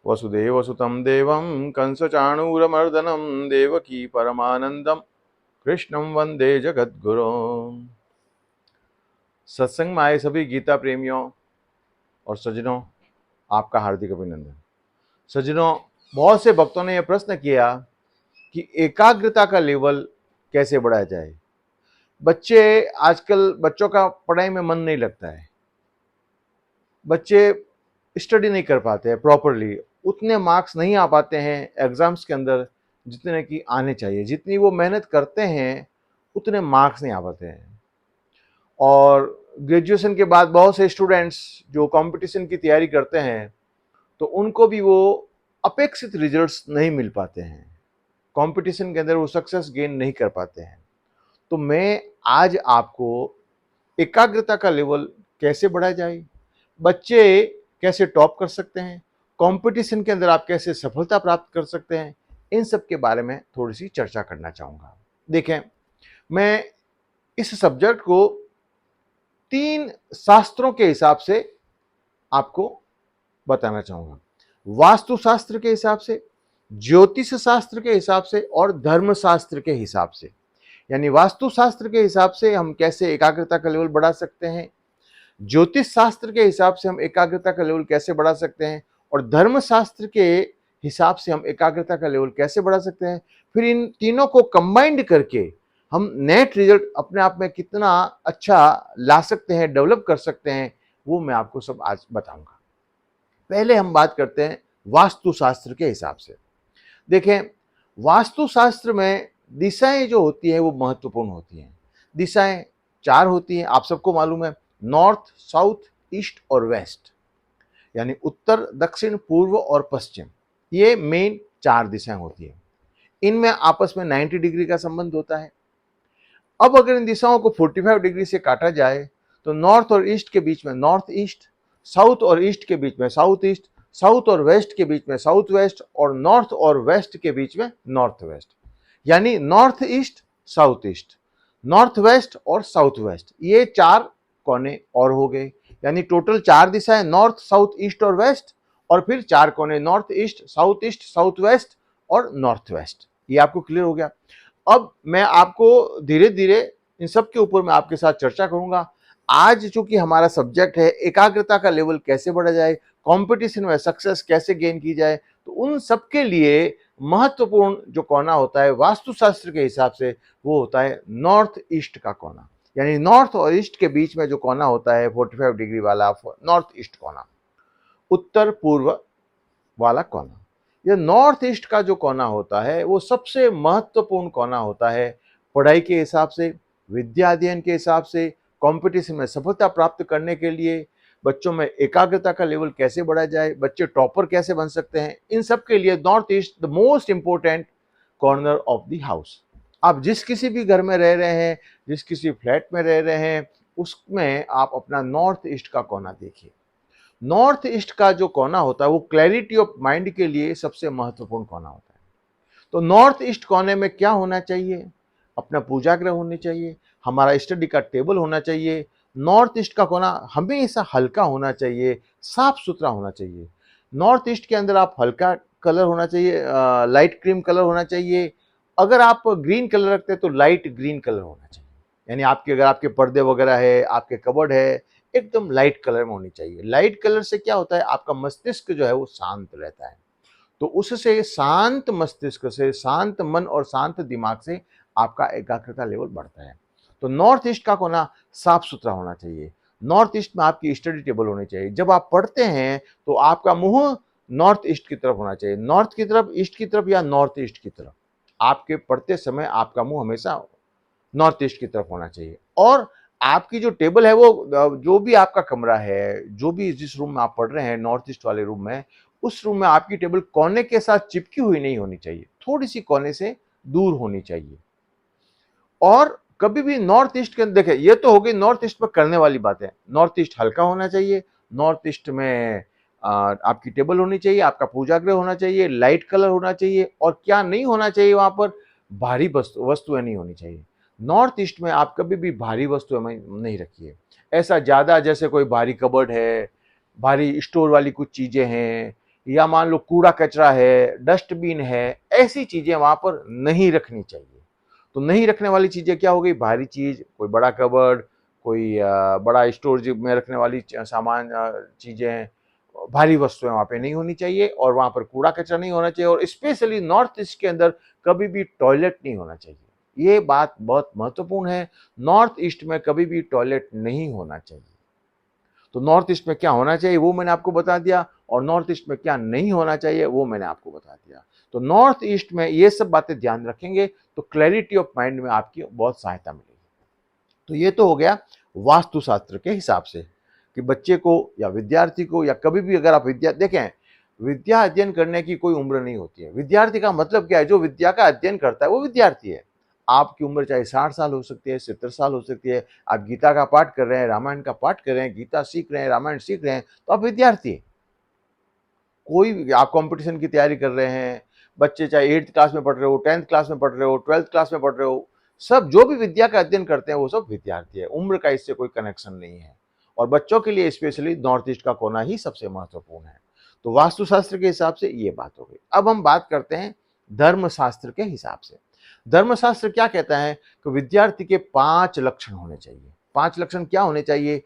वसुदेवसुतं देवं कंसचाणूरमर्दनं देवकी परमानंदम कृष्णं वंदे जगद्गुरुम्। सत्संग में आए सभी गीता प्रेमियों और सज्जनों, आपका हार्दिक अभिनंदन। सज्जनों, बहुत से भक्तों ने यह प्रश्न किया कि एकाग्रता का लेवल कैसे बढ़ाया जाए। आजकल बच्चों का पढ़ाई में मन नहीं लगता है, बच्चे स्टडी नहीं कर पाते हैं प्रॉपरली, उतने मार्क्स नहीं आ पाते हैं एग्जाम्स के अंदर जितने कि आने चाहिए। जितनी वो मेहनत करते हैं उतने मार्क्स नहीं आ पाते हैं। और ग्रेजुएशन के बाद बहुत से स्टूडेंट्स जो कंपटीशन की तैयारी करते हैं तो उनको भी वो अपेक्षित रिजल्ट्स नहीं मिल पाते हैं, कंपटीशन के अंदर वो सक्सेस गेन नहीं कर पाते हैं। तो मैं आज आपको एकाग्रता का लेवल कैसे बढ़ाया जाए, बच्चे कैसे टॉप कर सकते हैं, कंपटीशन के अंदर आप कैसे सफलता प्राप्त कर सकते हैं, इन सब के बारे में थोड़ी सी चर्चा करना चाहूँगा। देखें, मैं इस सब्जेक्ट को 3 शास्त्रों के हिसाब से आपको बताना चाहूँगा। वास्तुशास्त्र के हिसाब से, ज्योतिष शास्त्र के हिसाब से और धर्मशास्त्र के हिसाब से। यानी वास्तुशास्त्र के हिसाब से हम कैसे एकाग्रता का लेवल बढ़ा सकते हैं, ज्योतिष शास्त्र के हिसाब से हम एकाग्रता का लेवल कैसे बढ़ा सकते हैं, और धर्मशास्त्र के हिसाब से हम एकाग्रता का लेवल कैसे बढ़ा सकते हैं। फिर इन तीनों को कंबाइंड करके हम नेट रिजल्ट अपने आप में कितना अच्छा ला सकते हैं, डेवलप कर सकते हैं, वो मैं आपको सब आज बताऊंगा। पहले हम बात करते हैं वास्तुशास्त्र के हिसाब से। देखें, वास्तुशास्त्र में दिशाएं जो होती हैं वो महत्वपूर्ण होती हैं। दिशाएं 4 होती हैं, आप सबको मालूम है, नॉर्थ, साउथ, ईस्ट और वेस्ट। यानी उत्तर, दक्षिण, पूर्व और पश्चिम, ये मेन 4 दिशाएं होती हैं। इनमें आपस में 90 डिग्री का संबंध होता है। अब अगर इन दिशाओं को 45 डिग्री से काटा जाए तो नॉर्थ और ईस्ट के बीच में नॉर्थ ईस्ट, साउथ और ईस्ट के बीच में साउथ ईस्ट, साउथ और वेस्ट के बीच में साउथ वेस्ट, और नॉर्थ और वेस्ट के बीच में नॉर्थ वेस्ट। यानी north east, south east, north west और साउथ वेस्ट, ये 4 कोने और हो गए। यानी टोटल 4 दिशाएं, नॉर्थ, साउथ, ईस्ट और वेस्ट, और फिर 4 कोने, नॉर्थ ईस्ट, साउथ वेस्ट और नॉर्थ वेस्ट। ये आपको क्लियर हो गया। अब मैं आपको धीरे धीरे इन सब के ऊपर मैं आपके साथ चर्चा करूंगा। आज चूंकि हमारा सब्जेक्ट है एकाग्रता का लेवल कैसे बढ़ा जाए, कंपटीशन में सक्सेस कैसे गेन की जाए, तो उन सब के लिए महत्वपूर्ण जो कोना होता है वास्तुशास्त्र के हिसाब से, वो होता है नॉर्थ ईस्ट का कोना। यानी नॉर्थ और ईस्ट के बीच में जो कोना होता है 45 डिग्री वाला नॉर्थ ईस्ट कोना, उत्तर पूर्व वाला कोना। ये नॉर्थ ईस्ट का जो कोना होता है वो सबसे महत्वपूर्ण कोना होता है पढ़ाई के हिसाब से, विद्या अध्ययन के हिसाब से, कंपटीशन में सफलता प्राप्त करने के लिए, बच्चों में एकाग्रता का लेवल कैसे बढ़ाया जाए, बच्चे टॉपर कैसे बन सकते हैं, इन सब के लिए north east the most important corner of the house. आप जिस किसी भी घर में रह रहे हैं, जिस किसी फ्लैट में रह रहे हैं, उसमें आप अपना नॉर्थ ईस्ट का कोना देखिए। नॉर्थ ईस्ट का जो कोना होता है वो क्लैरिटी ऑफ माइंड के लिए सबसे महत्वपूर्ण कोना होता है। तो नॉर्थ ईस्ट कोने में क्या होना चाहिए, अपना पूजा गृह होनी चाहिए, हमारा स्टडी का टेबल होना चाहिए। नॉर्थ ईस्ट का कोना हमेशा हल्का होना चाहिए, साफ सुथरा होना चाहिए। नॉर्थ ईस्ट के अंदर आप हल्का कलर होना चाहिए, लाइट क्रीम कलर होना चाहिए। अगर आप ग्रीन कलर रखते हैं तो लाइट ग्रीन कलर होना चाहिए। यानी अगर आपके पर्दे वगैरह है, आपके कबर्ड है, एकदम लाइट कलर में होनी चाहिए। लाइट कलर से क्या होता है, आपका मस्तिष्क जो है वो शांत रहता है। तो उससे शांत मस्तिष्क से, शांत मन और शांत दिमाग से आपका एकाग्रता लेवल बढ़ता है। तो नॉर्थ ईस्ट का कोना साफ सुथरा होना चाहिए। नॉर्थ ईस्ट में आपकी स्टडी टेबल होनी चाहिए। जब आप पढ़ते हैं तो आपका मुंह नॉर्थ ईस्ट की तरफ होना चाहिए, नॉर्थ की तरफ, ईस्ट की तरफ या नॉर्थ ईस्ट की तरफ। आपके पढ़ते समय आपका मुंह हमेशा नॉर्थ ईस्ट की तरफ होना चाहिए। और आपकी जो टेबल है वो जो भी आपका कमरा है, जो भी जिस रूम में आप पढ़ रहे हैं, नॉर्थ ईस्ट वाले रूम में, उस रूम में आपकी टेबल कोने के साथ चिपकी हुई नहीं होनी चाहिए, थोड़ी सी कोने से दूर होनी चाहिए। और कभी भी नॉर्थ ईस्ट के अंदर देखें, ये तो हो गई नॉर्थ ईस्ट में करने वाली बातें। नॉर्थ ईस्ट हल्का होना चाहिए, नॉर्थ ईस्ट में आपकी टेबल होनी चाहिए, आपका पूजा गृह होना चाहिए, लाइट कलर होना चाहिए, और क्या नहीं होना चाहिए वहां पर, भारी वस्तुएं नहीं होनी चाहिए। नॉर्थ ईस्ट में आप कभी भी भारी वस्तुएं नहीं रखिए। ऐसा ज्यादा जैसे कोई भारी कबर्ड है, भारी स्टोर वाली कुछ चीजें हैं, या मान लो कूड़ा कचरा है, डस्टबिन है, ऐसी चीजें वहां पर नहीं रखनी चाहिए। तो नहीं रखने वाली चीजें क्या हो गई? भारी चीज, कोई बड़ा कबर्ड, कोई बड़ा स्टोरेज में रखने वाली सामान, चीजें, भारी वस्तुएं वहां पे नहीं होनी चाहिए, और वहां पर कूड़ा कचरा नहीं होना चाहिए, और स्पेशली नॉर्थ ईस्ट के अंदर कभी भी टॉयलेट नहीं होना चाहिए। ये बात बहुत महत्वपूर्ण है, नॉर्थ ईस्ट में कभी भी टॉयलेट नहीं होना चाहिए। तो नॉर्थ ईस्ट में क्या होना चाहिए वो मैंने आपको बता दिया, और नॉर्थ ईस्ट में क्या नहीं होना चाहिए वो मैंने आपको बता दिया। तो नॉर्थ ईस्ट में ये सब बातें ध्यान रखेंगे तो क्लैरिटी ऑफ माइंड में आपकी बहुत सहायता मिलेगी। तो ये तो हो गया वास्तुशास्त्र के हिसाब से कि बच्चे को या विद्यार्थी को, या कभी भी अगर आप विद्या देखें, विद्या अध्ययन करने की कोई उम्र नहीं होती है। विद्यार्थी का मतलब क्या है? जो विद्या का अध्ययन करता है वो विद्यार्थी है। आपकी उम्र चाहे 60 साल हो सकती है, 70 साल हो सकती है, आप गीता का पाठ कर रहे हैं, रामायण का पाठ कर रहे हैं, गीता सीख रहे हैं, रामायण सीख रहे हैं, तो आप विद्यार्थी हैं। कोई भी, आप कंपटीशन की तैयारी कर रहे हैं, बच्चे चाहे 8th क्लास में पढ़ रहे हो, 10th क्लास में पढ़ रहे हो, 12th क्लास में पढ़ रहे हो, सब जो भी विद्या का अध्ययन करते हैं वो सब विद्यार्थी है। उम्र का इससे कोई कनेक्शन नहीं है, और बच्चों के लिए स्पेशली नॉर्थ ईस्ट का कोना ही सबसे महत्वपूर्ण है। तो वास्तुशास्त्र के हिसाब से ये बात हो गई। अब हम बात करते हैं धर्मशास्त्र के हिसाब से। धर्मशास्त्र क्या कहता है कि विद्यार्थी के 5 लक्षण होने चाहिए। 5 लक्षण क्या होने चाहिए?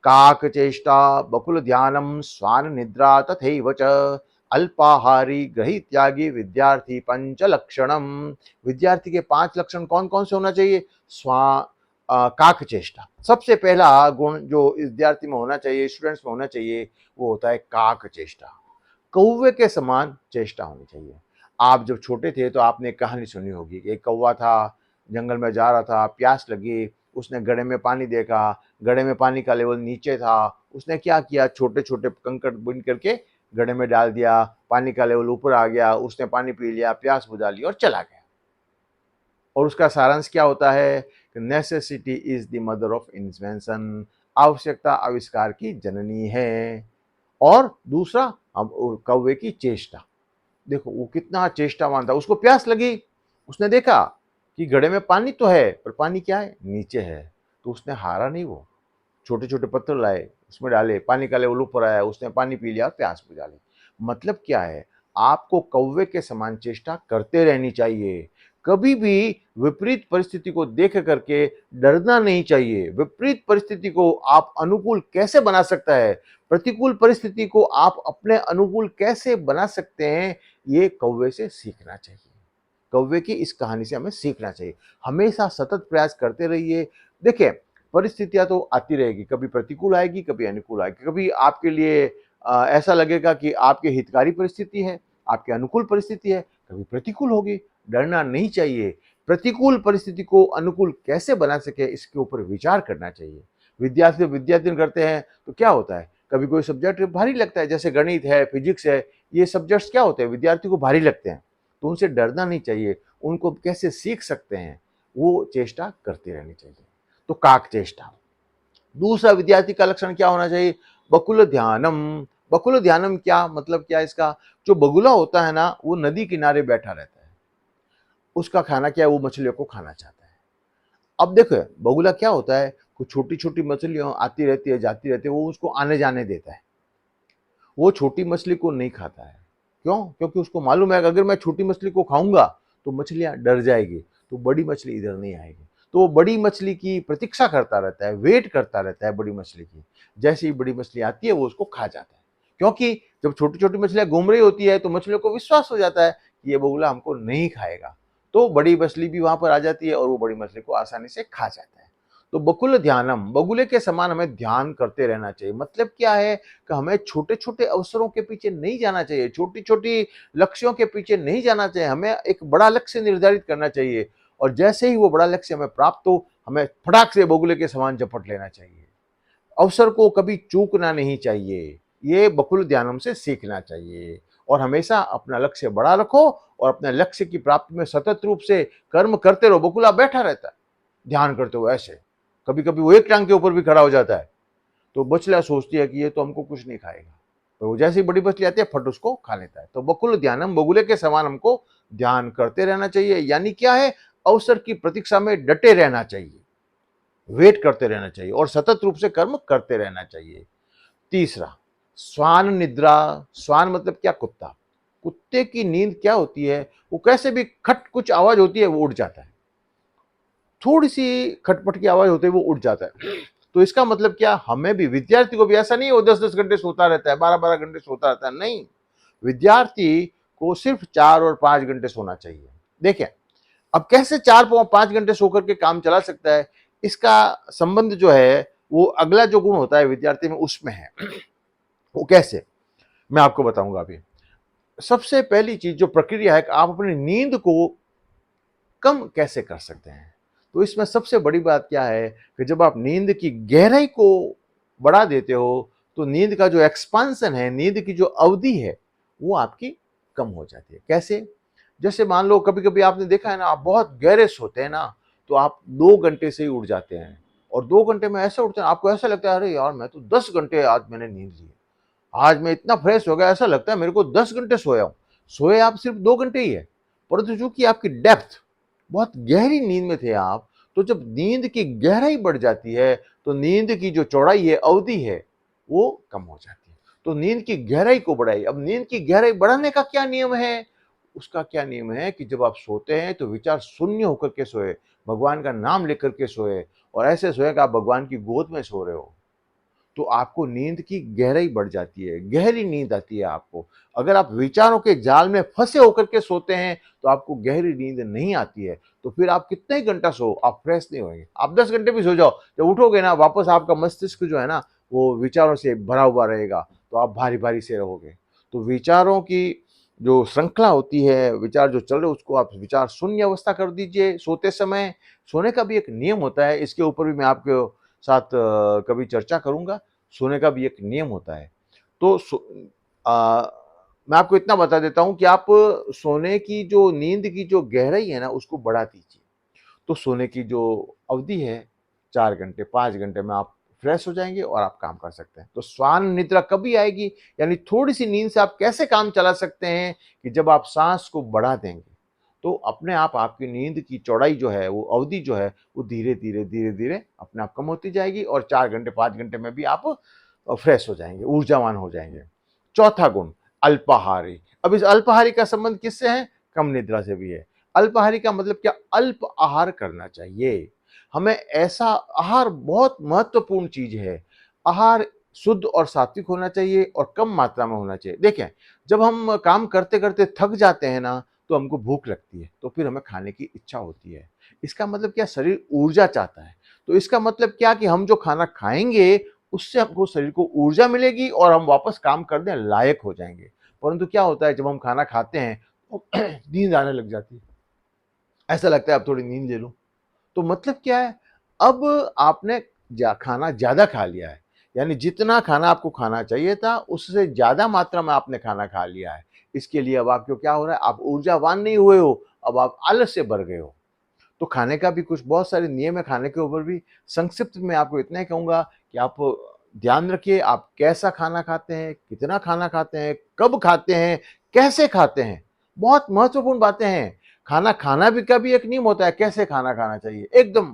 काक चेष्टा, बकुल ध्यानम, श्वान निद्रा, तथैव च अल्पाहारी, ग्रही त्यागी विद्यार्थी पंच लक्षणम। विद्यार्थी के 5 लक्षण कौन कौन से होना चाहिए? काक चेष्टा, सबसे पहला गुण जो विद्यार्थी में होना चाहिए, स्टूडेंट्स में होना चाहिए, वो होता है काक चेष्टा। कौवे के समान चेष्टा होनी चाहिए। आप जब छोटे थे तो आपने कहानी सुनी होगी कि एक कौवा था, जंगल में जा रहा था, प्यास लगी, उसने घड़े में पानी देखा, घड़े में पानी का लेवल नीचे था, उसने क्या किया? छोटे छोटे कंकड़ बुन करके घड़े में डाल दिया, पानी का लेवल ऊपर आ गया, उसने पानी पी लिया, प्यास बुझा ली और चला गया। और उसका सारांश क्या होता है? Necessity is the mother of invention, आवश्यकता आविष्कार की जननी है। और दूसरा, अब कौवे की चेष्टा, देखो वो कितना चेष्टावान था। उसको प्यास लगी, उसने देखा कि घड़े में पानी तो है पर पानी क्या है? नीचे है। तो उसने हारा नहीं, वो छोटे छोटे पत्थर लाए, उसमें डाले, पानी का लेवल ऊपर आया, उसने पानी पी लिया, प्यास बुझा ली। मतलब क्या है? आपको कौवे के समान चेष्टा करते रहनी चाहिए। कभी भी विपरीत परिस्थिति को देख करके डरना नहीं चाहिए। विपरीत परिस्थिति को आप अनुकूल कैसे बना सकता है, प्रतिकूल परिस्थिति को आप अपने अनुकूल कैसे बना सकते हैं, ये कौवे से सीखना चाहिए। कौवे की इस कहानी से हमें सीखना चाहिए। हमेशा सतत प्रयास करते रहिए। देखिए, परिस्थितियां तो आती रहेगी, कभी प्रतिकूल आएगी, कभी अनुकूल आएगी, कभी आपके लिए ऐसा लगेगा कि आपके हितकारी परिस्थिति है, आपके अनुकूल परिस्थिति है, कभी प्रतिकूल होगी। डरना नहीं चाहिए। प्रतिकूल परिस्थिति को अनुकूल कैसे बना सके इसके ऊपर विचार करना चाहिए। विद्यार्थी विद्याध्ययन करते हैं तो क्या होता है? कभी कोई सब्जेक्ट भारी लगता है, जैसे गणित है, फिजिक्स है, ये सब्जेक्ट्स क्या होते हैं? विद्यार्थी को भारी लगते हैं। तो उनसे डरना नहीं चाहिए। उनको कैसे सीख सकते हैं वो चेष्टा करती रहनी चाहिए। तो काक चेष्टा। दूसरा विद्यार्थी का लक्षण क्या होना चाहिए? बकुल ध्यानम। बकुल ध्यानम क्या मतलब? क्या इसका? जो बगुला होता है ना, वो नदी किनारे बैठा रहता है। उसका खाना क्या है? वो मछलियों को खाना चाहता है। अब देखो, बगुला क्या होता है, कुछ छोटी छोटी मछलियां आती रहती है, जाती रहती है, वो उसको आने जाने देता है। वो छोटी मछली को नहीं खाता है। क्यों? क्योंकि उसको मालूम है कि अगर मैं छोटी मछली को खाऊंगा तो मछलियां डर जाएगी, तो बड़ी मछली इधर नहीं आएगी। तो वो बड़ी मछली की प्रतीक्षा करता रहता है, वेट करता रहता है बड़ी मछली की। जैसे ही बड़ी मछली आती है वो उसको खा जाता है। क्योंकि जब छोटी छोटी मछलियां घूम रही होती है तो मछलियों को विश्वास हो जाता है कि ये बगुला हमको नहीं खाएगा। तो बड़ी मछली भी वहां पर आ जाती है और वो बड़ी मछली को आसानी से खा जाता है। तो बकुल ध्यानम, बगुले के समान हमें ध्यान करते रहना चाहिए। मतलब क्या है कि हमें छोटे छोटे अवसरों के पीछे नहीं जाना चाहिए, छोटी छोटी लक्ष्यों के पीछे नहीं जाना चाहिए। हमें एक बड़ा लक्ष्य निर्धारित करना चाहिए, और जैसे ही वो बड़ा लक्ष्य हमें प्राप्त हो, हमें फटाक से बगुले के समान झपट लेना चाहिए। अवसर को कभी चूकना नहीं चाहिए। ये बकुल ध्यानम से सीखना चाहिए। और हमेशा अपना लक्ष्य बड़ा रखो और अपने लक्ष्य की प्राप्ति में सतत रूप से कर्म करते रहो। बकुला बैठा रहता है ध्यान करते हुए ऐसे, कभी कभी वो एक टांग के ऊपर भी खड़ा हो जाता है। तो बछलियां सोचती है कि ये तो हमको कुछ नहीं खाएगा, तो वो जैसी बड़ी बछली आती है फट उसको खा लेता है। तो बकुल ध्यानम, बगुले के समान हमको ध्यान करते रहना चाहिए। यानी क्या है? अवसर की प्रतीक्षा में डटे रहना चाहिए, वेट करते रहना चाहिए और सतत रूप से कर्म करते रहना चाहिए। तीसरा, श्वान निद्रा, श्वान मतलब क्या? कुत्ता। कुत्ते की नींद क्या होती है? वो कैसे भी खट कुछ आवाज होती है वो उठ जाता है, थोड़ी सी खटपट की आवाज होती है वो उठ जाता है। तो इसका मतलब क्या? हमें भी, विद्यार्थी को भी ऐसा नहीं है वो 10-10 घंटे सोता रहता है, 12-12 घंटे सोता रहता है, नहीं। विद्यार्थी को सिर्फ 4 और 5 घंटे सोना चाहिए। देखिए, अब कैसे 4-5 घंटे सो करके काम चला सकता है, इसका संबंध जो है वो अगला जो गुण होता है विद्यार्थी में उसमें है। वो कैसे, मैं आपको बताऊंगा अभी। सबसे पहली चीज जो प्रक्रिया है कि आप अपनी नींद को कम कैसे कर सकते हैं। तो इसमें सबसे बड़ी बात क्या है कि जब आप नींद की गहराई को बढ़ा देते हो तो नींद का जो एक्सपांसन है, नींद की जो अवधि है, वो आपकी कम हो जाती है। कैसे? जैसे मान लो कभी कभी आपने देखा है ना, आप बहुत गहरे सोते हैं ना, तो आप 2 घंटे से ही उठ जाते हैं, और 2 घंटे में ऐसे उठते हैं आपको ऐसा लगता है अरे यार मैं तो 10 घंटे आज मैंने नींद ली है, आज मैं इतना फ्रेश हो गया, ऐसा लगता है मेरे को 10 घंटे सोया हूं। सोए आप सिर्फ 2 घंटे ही है, परंतु चूंकि आपकी डेप्थ, बहुत गहरी नींद में थे आप, तो जब नींद की गहराई बढ़ जाती है तो नींद की जो चौड़ाई है, अवधि है, वो कम हो जाती है। तो नींद की गहराई को बढ़ाई। अब नींद की गहराई बढ़ाने का क्या नियम है? उसका क्या नियम है कि जब आप सोते हैं तो विचार शून्य होकर के सोए, भगवान का नाम लेकर के सोए, और ऐसे सोए कि आप भगवान की गोद में सो रहे हो, तो आपको नींद की गहराई बढ़ जाती है, गहरी नींद आती है आपको। अगर आप विचारों के जाल में फंसे होकर के सोते हैं तो आपको गहरी नींद नहीं आती है, तो फिर आप कितना ही घंटा सो, आप फ्रेश नहीं होंगे। आप 10 घंटे भी सो जाओ, जब उठोगे ना वापस आपका मस्तिष्क जो है ना वो विचारों से भरा हुआ रहेगा, तो आप भारी भारी से रहोगे। तो विचारों की जो श्रृंखला होती है, विचार जो चल रहे उसको आप विचार शून्य अवस्था कर दीजिए सोते समय। सोने का भी एक नियम होता है, इसके ऊपर भी मैं आपके साथ कभी चर्चा करूंगा। सोने का भी एक नियम होता है। तो आ, मैं आपको इतना बता देता हूं कि आप सोने की जो नींद की जो गहराई है ना उसको बढ़ा दीजिए। तो सोने की जो अवधि है, 4 घंटे 5 घंटे में आप फ्रेश हो जाएंगे और आप काम कर सकते हैं। तो श्वान निद्रा कभी आएगी, यानी थोड़ी सी नींद से आप कैसे काम चला सकते हैं कि जब आप सांस को बढ़ा देंगे तो अपने आप आपकी नींद की चौड़ाई जो है, वो अवधि जो है, वो धीरे धीरे धीरे धीरे अपने आप कम होती जाएगी, और 4 घंटे 5 घंटे में भी आप फ्रेश हो जाएंगे, ऊर्जावान हो जाएंगे। चौथा गुण, अल्पाहारी। अब इस अल्पाहारी का संबंध किससे है? कम निद्रा से भी है। अल्पाहारी का मतलब क्या? अल्प आहार करना चाहिए हमें। ऐसा आहार बहुत महत्वपूर्ण चीज है। आहार शुद्ध और सात्विक होना चाहिए और कम मात्रा में होना चाहिए। देखें, जब हम काम करते करते थक जाते हैं ना, तो हमको भूख लगती है, तो फिर हमें खाने की इच्छा होती है। इसका मतलब क्या? शरीर ऊर्जा चाहता है। तो इसका मतलब क्या कि हम जो खाना खाएंगे उससे हमको शरीर को ऊर्जा मिलेगी और हम वापस काम करने लायक हो जाएंगे। परंतु क्या होता है, जब हम खाना खाते हैं तो नींद आने लग जाती है, ऐसा लगता है अब थोड़ी नींद ले लूं। तो मतलब क्या है? अब आपने खाना ज्यादा खा लिया है, यानी जितना खाना आपको खाना चाहिए था उससे ज्यादा मात्रा में आपने खाना खा लिया है। इसके लिए अब आपको क्या हो रहा है? आप ऊर्जावान नहीं हुए हो, अब आप आलस से भर गए हो। तो खाने का भी कुछ बहुत सारे नियम है खाने के ऊपर भी। संक्षिप्त में आपको इतना ही कहूंगा कि आप ध्यान रखिए आप कैसा खाना खाते हैं, कितना खाना खाते हैं, कब खाते हैं, कैसे खाते हैं। बहुत महत्वपूर्ण बातें हैं। खाना खाना भी का भी एक नियम होता है, कैसे खाना खाना चाहिए। एकदम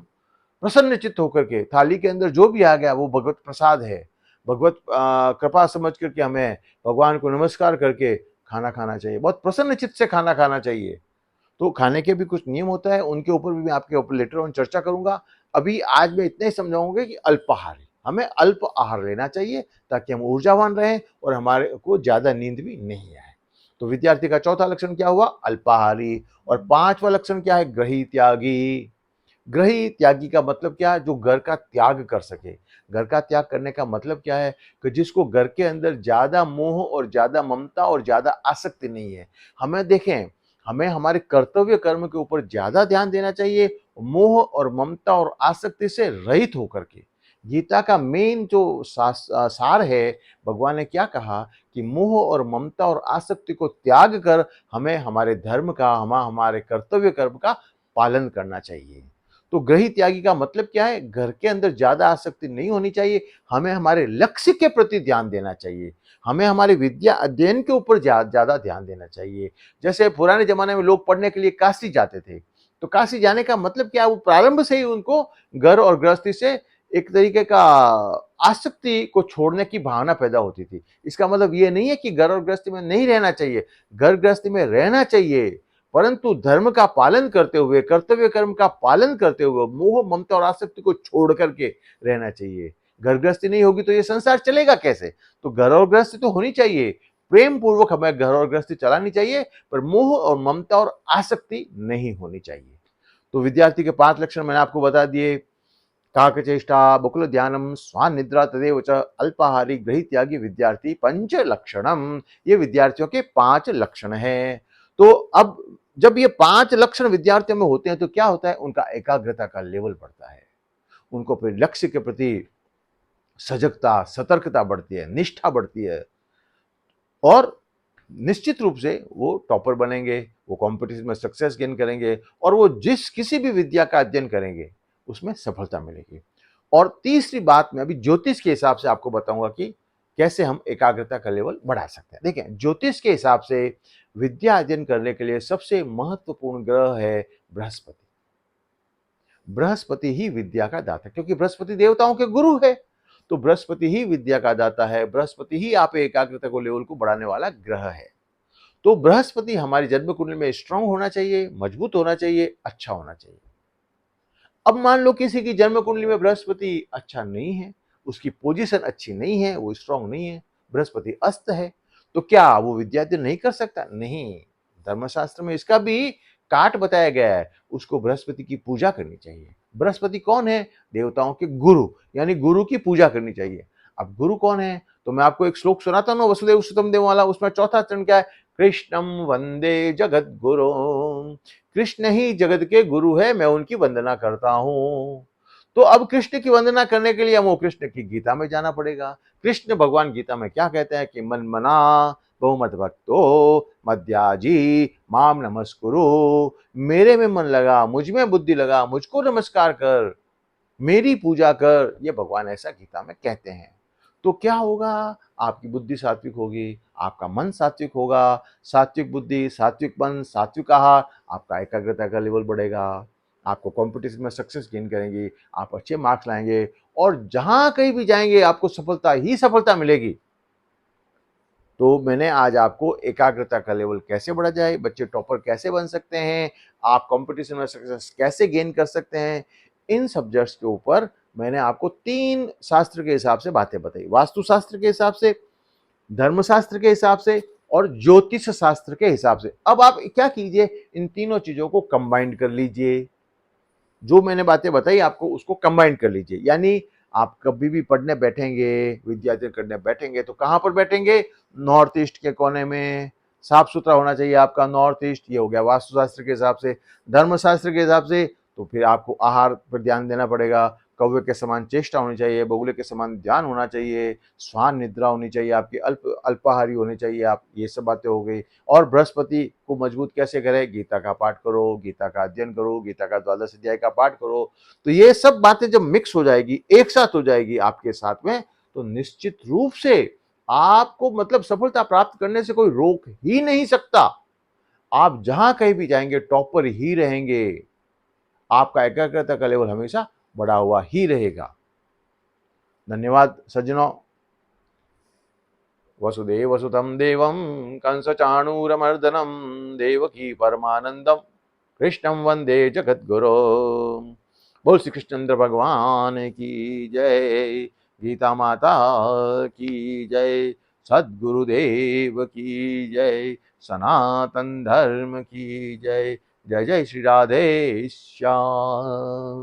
प्रसन्न चित्त होकर के, थाली के अंदर जो भी आ गया वो भगवत प्रसाद है, भगवत कृपा समझ करके हमें भगवान को नमस्कार करके खाना खाना चाहिए। बहुत प्रसन्न चित्त से खाना खाना चाहिए। तो खाने के भी कुछ नियम होता है, उनके ऊपर भी मैं आपके ऊपर लेटर ऑन चर्चा करूंगा। अभी आज मैं इतना ही समझाऊंगा कि अल्पाहार, हमें अल्प आहार लेना चाहिए ताकि हम ऊर्जावान रहें और हमारे को ज्यादा नींद भी नहीं आए। तो विद्यार्थी का चौथा लक्षण क्या हुआ? अल्पाहारी। और पांचवा लक्षण क्या है? ग्रही त्यागी। ग्रही त्यागी का मतलब क्या है? जो घर का त्याग कर सके। घर का त्याग करने का मतलब क्या है? कि जिसको घर के अंदर ज्यादा मोह और ज्यादा ममता और ज्यादा आसक्ति नहीं है। हमें देखें, हमें हमारे कर्तव्य कर्म के ऊपर ज्यादा ध्यान देना चाहिए, मोह और ममता और आसक्ति से रहित होकर के। गीता का मेन जो सार है, भगवान ने क्या कहा कि मोह और ममता और आसक्ति को त्याग कर हमें हमारे धर्म का, हमारे कर्तव्य कर्म का पालन करना चाहिए। तो ग्रही त्यागी का मतलब क्या है? घर के अंदर ज्यादा आसक्ति नहीं होनी चाहिए, हमें हमारे लक्ष्य के प्रति ध्यान देना चाहिए, हमें हमारे विद्या अध्ययन के ऊपर ज्यादा ध्यान देना चाहिए। जैसे पुराने जमाने में लोग पढ़ने के लिए काशी जाते थे, तो काशी जाने का मतलब क्या? वो प्रारंभ से ही उनको घर और गृहस्थी से एक तरीके का आसक्ति को छोड़ने की भावना पैदा होती थी। इसका मतलब ये नहीं है कि घर और गृहस्थी में नहीं रहना चाहिए, घर गृहस्थी में रहना चाहिए, परंतु धर्म का पालन करते हुए, कर्तव्य कर्म का पालन करते हुए, मोह ममता और आसक्ति को छोड़ करके रहना चाहिए। घर गृहस्थी नहीं होगी तो ये संसार चलेगा कैसे? तो घर और गृहस्थी तो होनी चाहिए, प्रेम पूर्वक हमें घर और गृहस्थी चलानी चाहिए, पर मोह और ममता और आसक्ति नहीं होनी चाहिए। तो विद्यार्थी के 5 लक्षण मैंने आपको बता दिए। काकचेष्टा बकुल ध्यानम स्वानिद्रा तदेव च अल्पाहारी गृहत्यागी विद्यार्थी पंच लक्षणम। ये विद्यार्थियों के 5 लक्षण हैं। तो अब जब ये 5 लक्षण विद्यार्थियों में होते हैं तो क्या होता है? उनका एकाग्रता का लेवल बढ़ता है, उनको फिर लक्ष्य के प्रति सजगता, सतर्कता बढ़ती है, निष्ठा बढ़ती है, और निश्चित रूप से वो टॉपर बनेंगे, वो कंपटीशन में सक्सेस गेन करेंगे, और वो जिस किसी भी विद्या का अध्ययन करेंगे उसमें सफलता मिलेगी। और तीसरी बात मैं अभी ज्योतिष के हिसाब से आपको बताऊंगा कि कैसे हम एकाग्रता का लेवल बढ़ा सकते हैं। देखिए, ज्योतिष के हिसाब से विद्या अध्ययन करने के लिए सबसे महत्वपूर्ण ग्रह है बृहस्पति। बृहस्पति ही विद्या का दाता, क्योंकि बृहस्पति देवताओं के गुरु है, तो बृहस्पति ही विद्या का दाता है, बृहस्पति ही आप एकाग्रता को लेवल को बढ़ाने वाला ग्रह है। तो बृहस्पति हमारी जन्म कुंडली में स्ट्रांग होना चाहिए, मजबूत होना चाहिए, अच्छा होना चाहिए। अब मान लो किसी की जन्म कुंडली में बृहस्पति अच्छा नहीं है, उसकी पोजीशन अच्छी नहीं है, वो स्ट्रांग नहीं है, बृहस्पति अस्त है, तो क्या वो विद्या अध्ययन नहीं कर सकता? नहीं, धर्मशास्त्र में इसका भी काट बताया गया है। उसको बृहस्पति की पूजा करनी चाहिए। बृहस्पति कौन है? देवताओं के गुरु, यानी गुरु की पूजा करनी चाहिए। अब गुरु कौन है? तो मैं आपको एक श्लोक सुनाता हूँ, वसुदेव सुतम देव वाला। उसमें चौथा चरण क्या है? कृष्णम वंदे जगत गुरु। कृष्ण ही जगत के गुरु है, मैं उनकी वंदना करता हूं। तो अब कृष्ण की वंदना करने के लिए हमको कृष्ण की गीता में जाना पड़ेगा। कृष्ण भगवान गीता में क्या कहते हैं कि मन मना बहुमत भक्तो मध्याजी माम नमस्कुरु। मेरे में मन लगा, मुझ में बुद्धि लगा, मुझको नमस्कार कर, मेरी पूजा कर, ये भगवान ऐसा गीता में कहते हैं। तो क्या होगा? आपकी बुद्धि सात्विक होगी, आपका मन सात्विक होगा। सात्विक बुद्धि, सात्विक मन, सात्विक आहार, आपका एकाग्रता का लेवल बढ़ेगा, आपको कंपटीशन में सक्सेस गेन करेंगी, आप अच्छे मार्क्स लाएंगे, और जहां कहीं भी जाएंगे आपको सफलता ही सफलता मिलेगी। तो मैंने आज आपको एकाग्रता का लेवल कैसे बढ़ा जाए, बच्चे टॉपर कैसे बन सकते हैं, आप कंपटीशन में सक्सेस कैसे गेन कर सकते हैं, इन सब्जेक्ट्स के ऊपर मैंने आपको 3 शास्त्र के हिसाब से बातें बताई। वास्तु शास्त्र के हिसाब से, धर्मशास्त्र के हिसाब से, और ज्योतिष शास्त्र के हिसाब से। अब आप क्या कीजिए, इन तीनों चीजों को कंबाइन कर लीजिए। जो मैंने बातें बताई आपको उसको कंबाइन कर लीजिए। यानी आप कभी भी पढ़ने बैठेंगे, विद्या अध्ययन करने बैठेंगे, तो कहां पर बैठेंगे? नॉर्थ ईस्ट के कोने में। साफ सुथरा होना चाहिए आपका नॉर्थ ईस्ट। ये हो गया वास्तुशास्त्र के हिसाब से। धर्मशास्त्र के हिसाब से तो फिर आपको आहार पर ध्यान देना पड़ेगा। कौवे के समान चेष्टा होनी चाहिए, बगुले के समान ध्यान होना चाहिए, स्वान निद्रा होनी चाहिए आपकी, अल्पाहारी होनी चाहिए आप। ये सब बातें हो गई। और बृहस्पति को मजबूत कैसे करें? गीता का पाठ करो, गीता का अध्ययन करो, गीता का 12 अध्याय का पाठ करो। तो ये सब बातें जब मिक्स हो जाएगी, एक साथ हो जाएगी आपके साथ में, तो निश्चित रूप से आपको मतलब सफलता प्राप्त करने से कोई रोक ही नहीं सकता। आप जहां कहीं भी जाएंगे टॉपर ही रहेंगे। आपका एकाग्रता का लेवल हमेशा बढ़ा हुआ ही रहेगा। धन्यवाद सज्जनों। वसुदेव सुतं देवं कंसचाणूरमर्दनं देवकी परमानंदम कृष्णं वंदे जगद्गुरो। बोल श्री कृष्णचंद्र भगवान की जय, गीता माता की जय, सद्गुरुदेव की जय, सनातन धर्म की जय। जय जय श्री राधे श्याम।